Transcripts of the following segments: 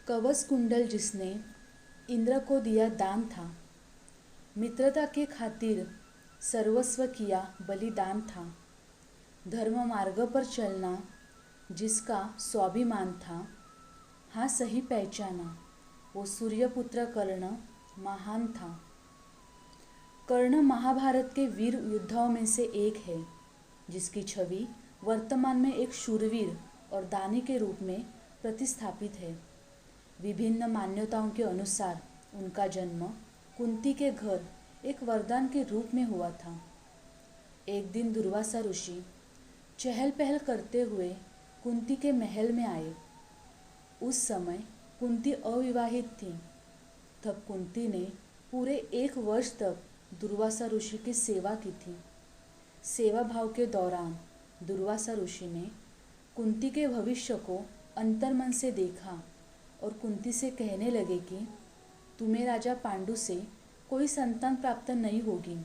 कवच कुंडल जिसने इंद्र को दिया दान था, मित्रता के खातिर सर्वस्व किया बलिदान था। धर्म मार्ग पर चलना जिसका स्वाभिमान था, हाँ सही पहचाना, वो सूर्यपुत्र कर्ण महान था। कर्ण महाभारत के वीर योद्धाओं में से एक है, जिसकी छवि वर्तमान में एक शूरवीर और दानी के रूप में प्रतिस्थापित है। विभिन्न मान्यताओं के अनुसार उनका जन्म कुंती के घर एक वरदान के रूप में हुआ था। एक दिन दुर्वासा ऋषि चहल पहल करते हुए कुंती के महल में आए। उस समय कुंती अविवाहित थी। तब कुंती ने पूरे 1 वर्ष तक दुर्वासा ऋषि की सेवा की थी। सेवा भाव के दौरान दुर्वासा ऋषि ने कुंती के भविष्य को अंतर्मन से देखा और कुंती से कहने लगे कि तुम्हें राजा पांडु से कोई संतान प्राप्त नहीं होगी।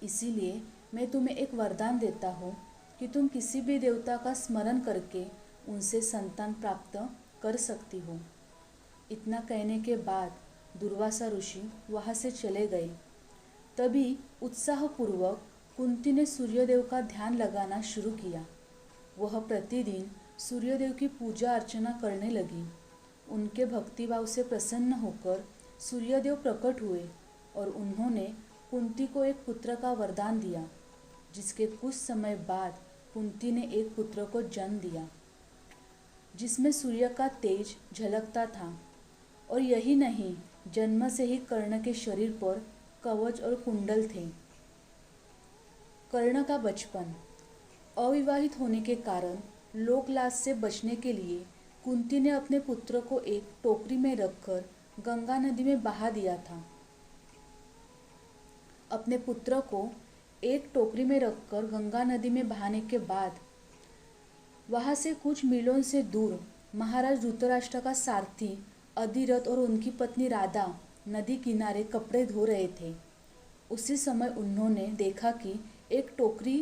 इसीलिए मैं तुम्हें एक वरदान देता हूँ कि तुम किसी भी देवता का स्मरण करके उनसे संतान प्राप्त कर सकती हो। इतना कहने के बाद दुर्वासा ऋषि वहाँ से चले गए। तभी उत्साहपूर्वक कुंती ने सूर्यदेव का ध्यान लगाना शुरू किया। वह प्रतिदिन सूर्यदेव की पूजा अर्चना करने लगी। उनके भक्तिभाव से प्रसन्न होकर सूर्यदेव प्रकट हुए और उन्होंने कुंती को एक पुत्र का वरदान दिया, जिसके कुछ समय बाद कुंती ने एक पुत्र को जन्म दिया, जिसमें सूर्य का तेज झलकता था। और यही नहीं, जन्म से ही कर्ण के शरीर पर कवच और कुंडल थे। कर्ण का बचपन। अविवाहित होने के कारण लोकलाज से बचने के लिए कुंती ने अपने पुत्र को एक टोकरी में रखकर गंगा नदी में बहा दिया था। अपने पुत्र को एक टोकरी में रखकर गंगा नदी में बहाने के बाद वहां से कुछ मीलों से दूर महाराज धृतराष्ट्र का सारथी अधिरथ और उनकी पत्नी राधा नदी किनारे कपड़े धो रहे थे। उसी समय उन्होंने देखा कि एक टोकरी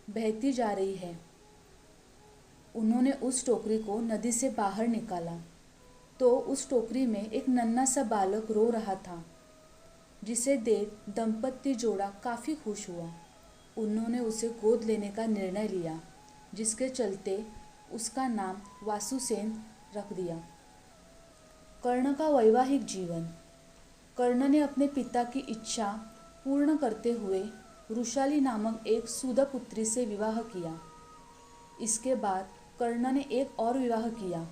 बहती जा रही है। उन्होंने उस टोकरी को नदी से बाहर निकाला तो उस टोकरी में एक नन्हा सा बालक रो रहा था, जिसे देख दंपत्ति जोड़ा काफ़ी खुश हुआ। उन्होंने उसे गोद लेने का निर्णय लिया, जिसके चलते उसका नाम वासुसेन रख दिया। कर्ण का वैवाहिक जीवन। कर्ण ने अपने पिता की इच्छा पूर्ण करते हुए वृषाली नामक एक सूदपुत्री से विवाह किया। इसके बाद कर्ण ने एक और विवाह किया,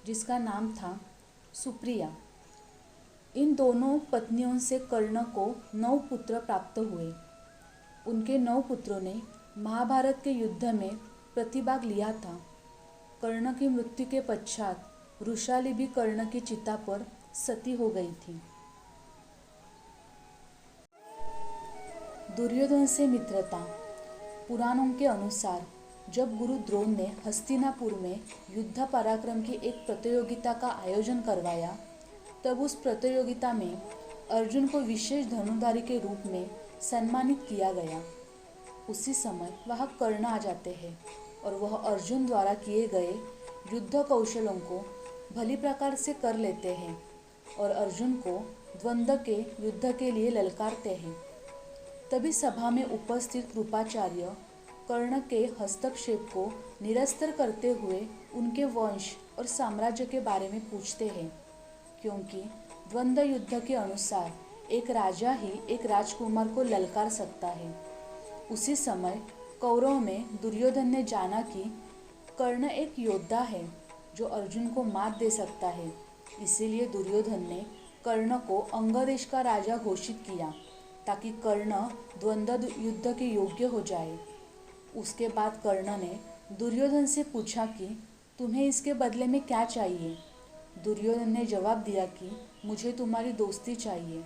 जिसका नाम था सुप्रिया। इन दोनों पत्नियों से कर्ण को 9 पुत्र प्राप्त हुए। उनके 9 पुत्रों ने महाभारत के युद्ध में प्रतिभाग लिया था। कर्ण की मृत्यु के पश्चात वृषाली भी कर्ण की चिता पर सती हो गई थी। दुर्योधन से मित्रता। पुराणों के अनुसार जब गुरु द्रोण ने हस्तिनापुर में युद्ध पराक्रम की एक प्रतियोगिता का आयोजन करवाया, तब उस प्रतियोगिता में अर्जुन को विशेष धनुर्धारी के रूप में सम्मानित किया गया। उसी समय वहाँ कर्ण आ जाते हैं और वह अर्जुन द्वारा किए गए युद्ध कौशलों को भली प्रकार से कर लेते हैं और अर्जुन को द्वंद्व के युद्ध के लिए ललकारते हैं। तभी सभा में उपस्थित कृपाचार्य कर्ण के हस्तक्षेप को निरस्त करते हुए उनके वंश और साम्राज्य के बारे में पूछते हैं, क्योंकि द्वंद्व युद्ध के अनुसार एक राजा ही एक राजकुमार को ललकार सकता है। उसी समय कौरव में दुर्योधन ने जाना कि कर्ण एक योद्धा है जो अर्जुन को मात दे सकता है। इसीलिए दुर्योधन ने कर्ण को अंग देश का राजा घोषित किया, ताकि कर्ण द्वंद्व युद्ध के योग्य हो जाए। उसके बाद कर्ण ने दुर्योधन से पूछा कि तुम्हें इसके बदले में क्या चाहिए। दुर्योधन ने जवाब दिया कि मुझे तुम्हारी दोस्ती चाहिए,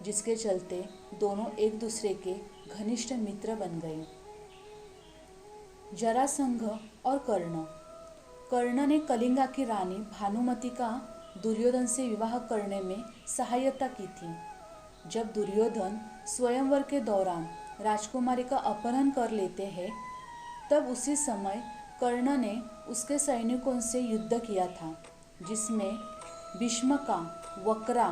जिसके चलते दोनों एक दूसरे के घनिष्ठ मित्र बन गए। जरासंध और कर्ण। कर्ण ने कलिंगा की रानी भानुमति का दुर्योधन से विवाह करने में सहायता की थी। जब दुर्योधन स्वयंवर के दौरान राजकुमारी का अपहरण कर लेते हैं, तब उसी समय कर्ण ने उसके सैनिकों से युद्ध किया था, जिसमें भीष्मका, वक्रा,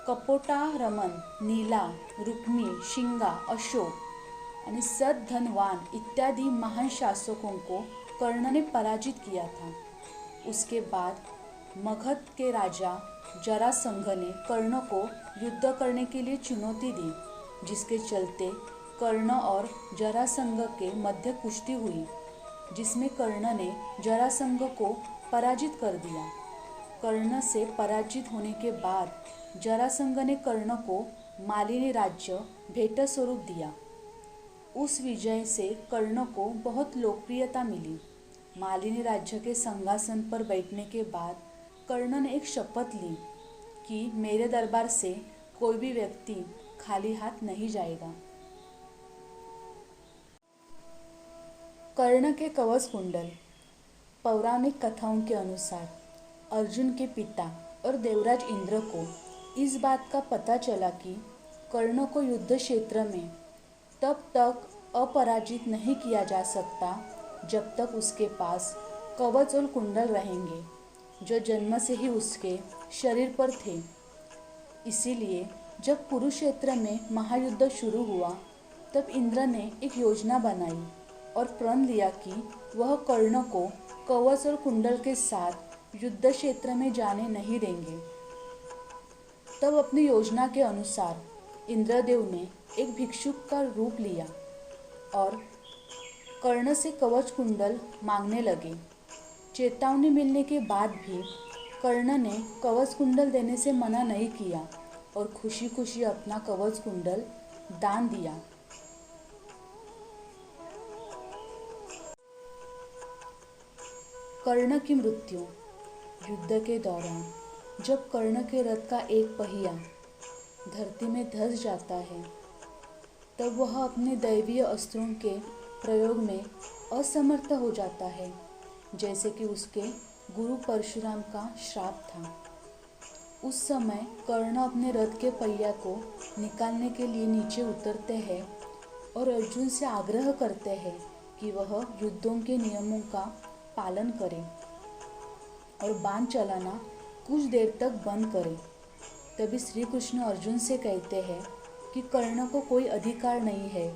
कपोटा, रमन, नीला, रुक्मी, शिंगा, अशोक आणि सद्धनवान इत्यादि महान शासकों को कर्ण ने पराजित किया था। उसके बाद मगध के राजा जरासंध ने कर्ण को युद्ध करने के लिए चुनौती दी, जिसके चलते कर्ण और जरासंध के मध्य कुश्ती हुई, जिसमें कर्ण ने जरासंध को पराजित कर दिया। कर्ण से पराजित होने के बाद जरासंध ने कर्ण को मालिनी राज्य भेंट स्वरूप दिया। उस विजय से कर्ण को बहुत लोकप्रियता मिली। मालिनी राज्य के सिंहासन पर बैठने के बाद कर्ण ने एक शपथ ली कि मेरे दरबार से कोई भी व्यक्ति खाली हाथ नहीं जाएगा। कर्ण के कवच कुंडल। पौराणिक कथाओं के अनुसार अर्जुन के पिता और देवराज इंद्र को इस बात का पता चला कि कर्ण को युद्ध क्षेत्र में तब तक अपराजित नहीं किया जा सकता जब तक उसके पास कवच और कुंडल रहेंगे, जो जन्म से ही उसके शरीर पर थे। इसीलिए जब कुरुक्षेत्र में महायुद्ध शुरू हुआ तब इंद्र ने एक योजना बनाई और प्रण लिया कि वह कर्ण को कवच और कुंडल के साथ युद्ध क्षेत्र में जाने नहीं देंगे। तब अपनी योजना के अनुसार इंद्रदेव ने एक भिक्षुक का रूप लिया और कर्ण से कवच कुंडल मांगने लगे। चेतावनी मिलने के बाद भी कर्ण ने कवच कुंडल देने से मना नहीं किया और खुशी खुशी अपना कवच कुंडल दान दिया। कर्ण की मृत्यु। युद्ध के दौरान जब कर्ण के रथ का एक पहिया धरती में धंस जाता है, तब वह अपने दैवीय अस्त्रों के प्रयोग में असमर्थ हो जाता है, जैसे कि उसके गुरु परशुराम का श्राप था। उस समय कर्ण अपने रथ के पहिया को निकालने के लिए नीचे उतरते हैं और अर्जुन से आग्रह करते हैं कि वह युद्धों के नियमों का पालन करे और बाण चलाना कुछ देर तक बंद करे। तभी श्री कृष्ण अर्जुन से कहते हैं कि कर्ण को कोई अधिकार नहीं है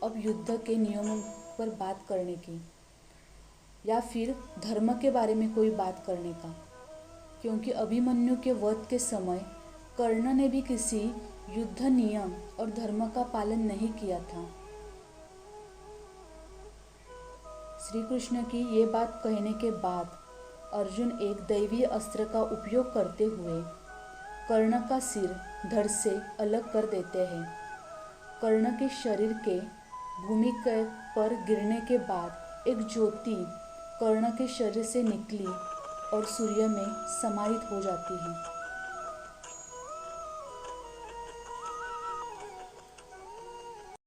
अब युद्ध के नियमों पर बात करने की या फिर धर्म के बारे में कोई बात करने का, क्योंकि अभिमन्यु के वध के समय कर्ण ने भी किसी युद्ध नियम और धर्म का पालन नहीं किया था। श्री कृष्ण की ये बात कहने के बाद अर्जुन एक दैवीय अस्त्र का उपयोग करते हुए कर्ण का सिर धड़ से अलग कर देते हैं। कर्ण के शरीर के भूमि पर गिरने के बाद एक ज्योति कर्ण के शरीर से निकली और सूर्य में समाहित हो जाती है।